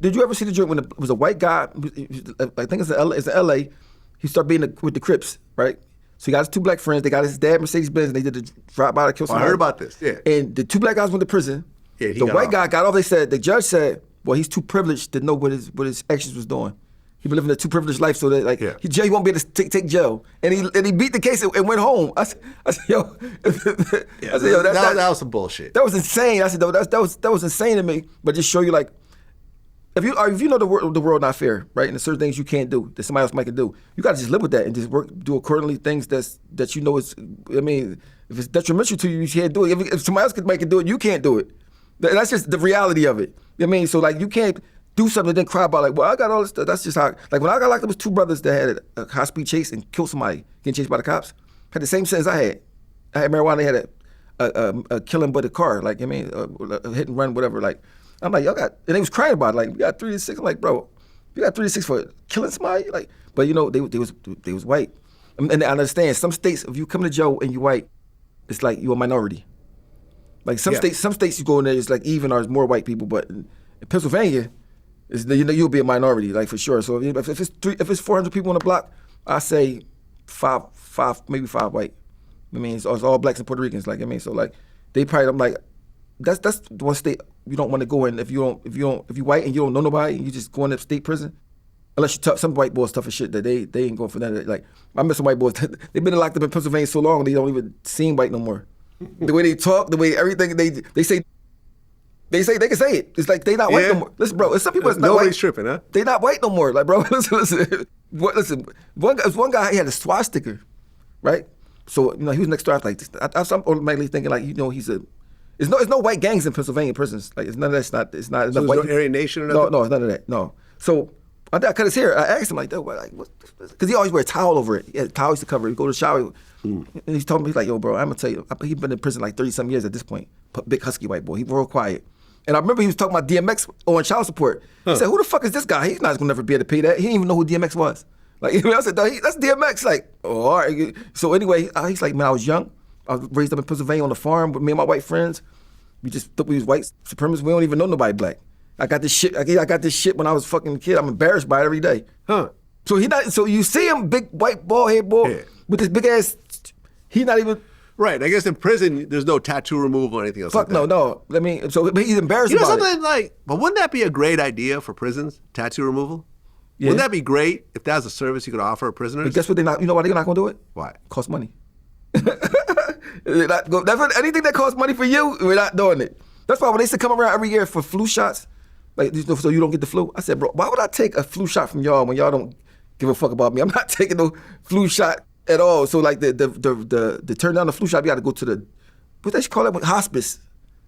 Did you ever see the joint when it was a white guy? I think it's in L.A. He started being with the Crips, right? So he got his 2 black friends. They got his dad Mercedes-Benz, and they did the drive-by to kill somebody. I heard about this, yeah. And the 2 black guys went to prison. Yeah, the white guy got off. They said, the judge said, well, he's too privileged to know what his actions was doing. He been living a too privileged life, so that he won't be able to take jail. And he beat the case and went home. I said, yo, that was some bullshit. That was insane. I said, that was insane to me. But just show you like, if you know the world not fair, right? And there's certain things you can't do that somebody else might can do. You gotta just live with that and just do accordingly things that you know is. I mean, if it's detrimental to you, you can't do it. If somebody else can do it, you can't do it. That's just the reality of it. You know what I mean? So like, you can't do something and then cry about like, well, I got all this stuff. That's just how. Like when I got locked up, was 2 brothers that had a high-speed chase and killed somebody, getting chased by the cops. Had the same sentence I had. I had marijuana. They had a killing by the car. Like I mean, a hit and run, whatever. Like. I'm like, y'all got, and they was crying about it. Like, we got 3 to 6. I'm like, bro, you got 3 to 6 for killing somebody? Like, but you know, they was white, and I understand some states, if you come to jail and you white, it's like you're a minority. Like some states you go in there, it's like even or it's more white people, but in Pennsylvania, you'll be a minority, like for sure. So if it's 400 people on the block, I say maybe 5 white. I mean, it's all blacks and Puerto Ricans. Like I mean, so like they probably, I'm like, that's one state you don't want to go in if you white and you don't know nobody and you just go in to state prison. Unless you tough, some white boys tough as shit that they ain't going for that. Like I met some white boys, they've been locked up in Pennsylvania so long they don't even seem white no more. The way they talk, the way everything they say they can say it. It's like they not white no more. Listen, bro, some people it's not nobody's white. Tripping, huh? They not white no more. Like, bro, listen. One guy he had a SWAT sticker, right? So you know he was next door. I was like, I'm automatically thinking like he's a. There's no white gangs in Pennsylvania prisons. Like it's none of that. It's not. So there's no Aryan Nation or nothing? No, it's none of that. No. So I cut his hair. I asked him like, what? Because he always wear a towel over it. He had towels to cover it. He go to the shower. And he told me, he's like, yo, bro, I'm gonna tell you, he's been in prison like 30-some years at this point. Big husky white boy. He real quiet. And I remember he was talking about DMX on child support. He said, who the fuck is this guy? He's not gonna never be able to pay that. He didn't even know who DMX was. Like I said, that's DMX. Like, oh, all right. So anyway, he's like, man, I was young. I was raised up in Pennsylvania on the farm with me and my white friends. We just thought we was white supremacists. We don't even know nobody black. I got this shit. I got this shit when I was a fucking kid. I'm embarrassed by it every day. Huh. So he not. So you see him, big white bald head boy with this big ass. He not even. Right. I guess in prison there's no tattoo removal or anything else. Fuck like no. I mean, so but he's embarrassed. You know about something it. like, but wouldn't that be a great idea for prisons? Tattoo removal. Yeah. Wouldn't that be great if that's a service you could offer prisoners? But guess what? They not. You know why they're not gonna do it? Why? It costs money. That's what, anything that costs money for you, we're not doing it. That's why when they used to come around every year for flu shots, like so you don't get the flu. I said, bro, why would I take a flu shot from y'all when y'all don't give a fuck about me? I'm not taking no flu shot at all. So like the turn down the flu shot, you got to go to the what they should call it, hospice.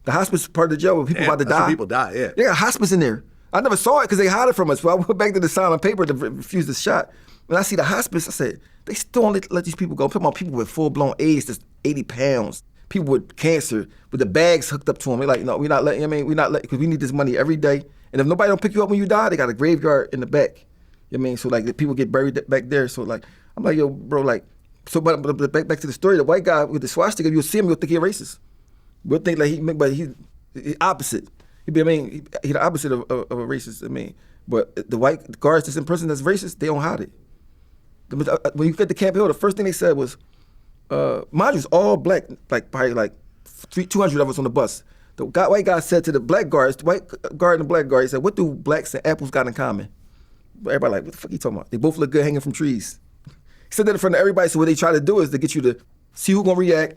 The hospice part of the jail where people about to die. People die. Yeah. They got hospice in there. I never saw it because they hide it from us. So I went back to the sign on paper to refuse the shot. When I see the hospice, I said, they still don't let these people go. I'm talking about people with full-blown AIDS that's 80 pounds. People with cancer, with the bags hooked up to them. They're like, no, we're not letting, we're not letting, because we need this money every day. And if nobody don't pick you up when you die, they got a graveyard in the back. You know what I mean? So like the people get buried back there. So like, I'm like, yo, bro, like, so but back to the story, the white guy with the swastika, you'll see him, you'll think he's racist. We'll think like but he's opposite. He's the opposite of a racist, But the white guards that's in prison that's racist, they don't hide it. When you get to Camp Hill, the first thing they said was, mind you, it's all black, like probably like 200 of us on the bus. The white guy said to the black guards, the white guard and the black guard, he said, what do blacks and apples got in common? Everybody like, what the fuck are you talking about? They both look good hanging from trees. He said that in front of everybody, so what they try to do is to get you to see who's gonna react,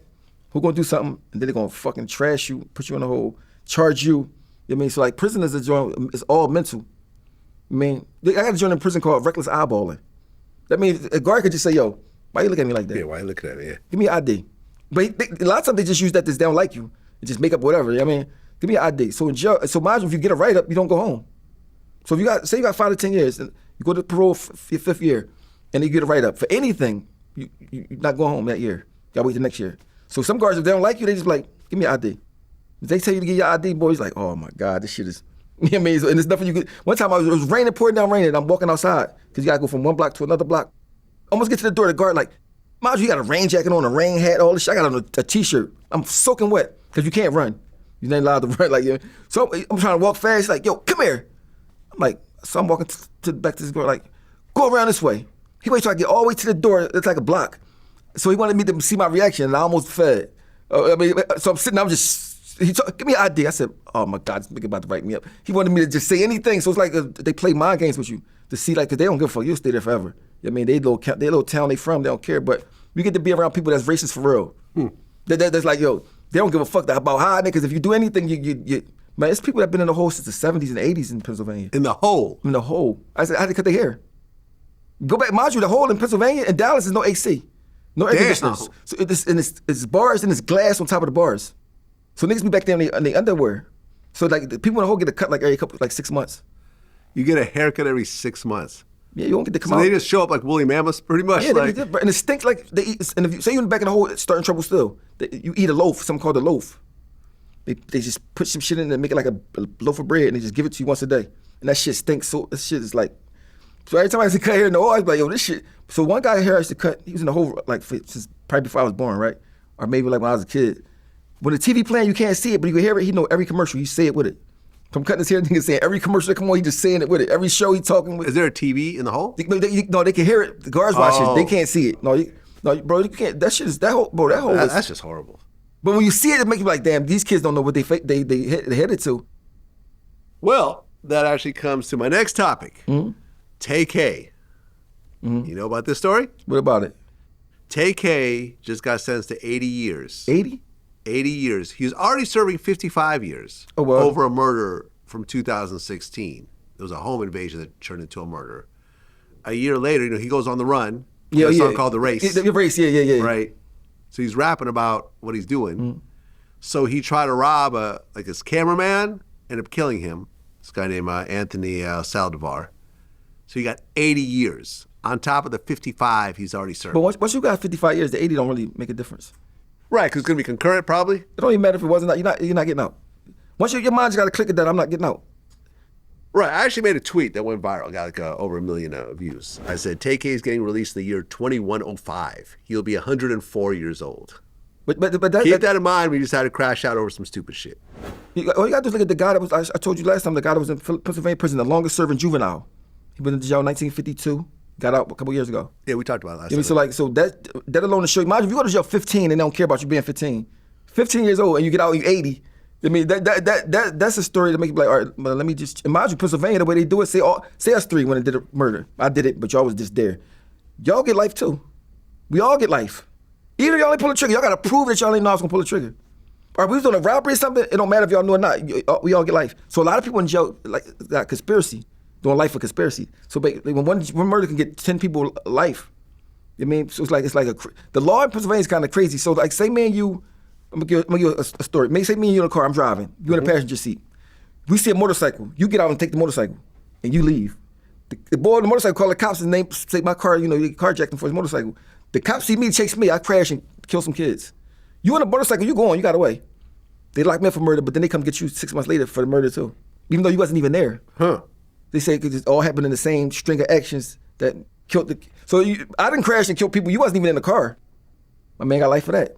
who's gonna do something, and then they're gonna fucking trash you, put you in a hole, charge you. You know what I mean? So like prisoners are joined, it's all mental. I got to join a prison called reckless eyeballing. That means a guard could just say, yo, why you looking at me like that? Yeah, why you looking at me? Yeah. Give me an ID. But a lot of times they just use that they don't like you and just make up whatever. You know what I mean? Give me an ID. So in jail, so imagine if you get a write-up, you don't go home. So if say you got 5 to 10 years, and you go to parole for your 5th year, and you get a write-up for anything, you're not going home that year. You gotta wait the next year. So some guards, if they don't like you, they just like, give me an ID. If they tell you to get your ID, boys like, oh my God, this shit is, you know what I mean? And there's nothing you could, one time it was raining, pouring down raining, and I'm walking outside, because you gotta go from one block to another block. Almost get to the door, the guard like, mind you, you got a rain jacket on, a rain hat, all this shit. I got on a t-shirt. I'm soaking wet, because you can't run. You're not allowed to run. Like, so I'm trying to walk fast, like, yo, come here. I'm like, so I'm walking back to this girl, like, go around this way. He waited till I get all the way to the door. It's like a block. So he wanted me to see my reaction, and I almost fed. So I'm sitting there, give me an idea. I said, oh my God, this nigga about to write me up. He wanted me to just say anything. So it's like they play mind games with you to see, like, cause they don't give a fuck. You'll stay there forever. I mean, they little town they from, they don't care. But you get to be around people that's racist for real. That's like, yo, they don't give a fuck about how niggas. If you do anything, you man, it's people that been in the hole since the 70s and 80s in Pennsylvania. In the hole? In the hole. I said, I had to cut their hair. Go back, mind you, the hole in Pennsylvania and Dallas is no AC. No air conditioners. So it's bars and it's glass on top of the bars. So niggas be back there in the underwear. So like the people in the hole get a cut like every 6 months. You get a haircut every 6 months. Yeah, you don't get to come out. So they just show up like woolly mammoths, pretty much. Yeah, and it stinks like they eat. And if you say you're in the back of the hole, starting trouble still. You eat a loaf, something called a loaf. They just put some shit in there and make it like a loaf of bread, and they just give it to you once a day. And that shit stinks. So that shit is like. So every time I used to cut hair in the hole, I was like, yo, this shit. So one guy here I used to cut. He was in the hole like since probably before I was born, right? Or maybe like when I was a kid. When the TV playing, you can't see it, but you can hear it. He know every commercial. You say it with it. From cutting his hair, nigga saying every commercial that come on, he just saying it with it. Every show he talking with. Is there a TV in the hole? No, they can hear it. The guards watch it. They can't see it. No, bro, you can't. That shit is that whole. Bro, that whole. That's just horrible. But when you see it, it makes you like, damn, these kids don't know what they headed to. Well, that actually comes to my next topic. Tay-K. You know about this story? What about it? Tay-K just got sentenced to 80 years. 80? 80 years. He was already serving 55 years over a murder from 2016. It was a home invasion that turned into a murder. A year later, he goes on the run. A song called The Race. The Race, yeah. Right. So he's rapping about what he's doing. So he tried to rob his cameraman, ended up killing him. This guy named Anthony Saldivar. So he got 80 years on top of the 55 he's already served. But once you got 55 years, the 80 don't really make a difference. Right, because it's going to be concurrent probably. It don't even matter if it wasn't. You're not getting out. Once your mind just got to click it that I'm not getting out. Right, I actually made a tweet that went viral, got like over 1 million views. I said, Tay-K is getting released in the year 2105. He'll be 104 years old. But keep that in mind when you decide to crash out over some stupid shit. All you got to do is look at the guy that was, I told you last time, the guy that was in Pennsylvania prison, the longest serving juvenile. He was in jail in 1952, got out a couple years ago. Yeah, we talked about it last time. So that alone to show you, imagine if you go to jail 15 and they don't care about you being 15. 15 years old and you get out, you're 80. I mean, that's a story to make you be like, all right, well, let me just imagine Pennsylvania, the way they do it, say us three when they did a murder. I did it, but y'all was just there. Y'all get life too. We all get life. Even if y'all ain't pull the trigger, y'all gotta prove that y'all ain't know I was gonna pull the trigger. Or if we was doing a robbery or something, it don't matter if y'all knew or not, we all get life. So a lot of people in jail, like, got conspiracy, doing life for conspiracy. So when one murder can get 10 people life, I mean, so it's like the law in Pennsylvania is kind of crazy. So like, say me and you, I'm gonna give you a story. Say me and you in a car, I'm driving. You in the passenger seat. We see a motorcycle. You get out and take the motorcycle, and you leave. The boy on the motorcycle call the cops and say my car, they carjacked him for his motorcycle. The cops see me, chase me, I crash and kill some kids. You on a motorcycle, you go on, you got away. They lock me up for murder, but then they come get you 6 months later for the murder too, even though you wasn't even there. They say it all happened in the same string of actions that killed I didn't crash and kill people. You wasn't even in the car. My man got life for that.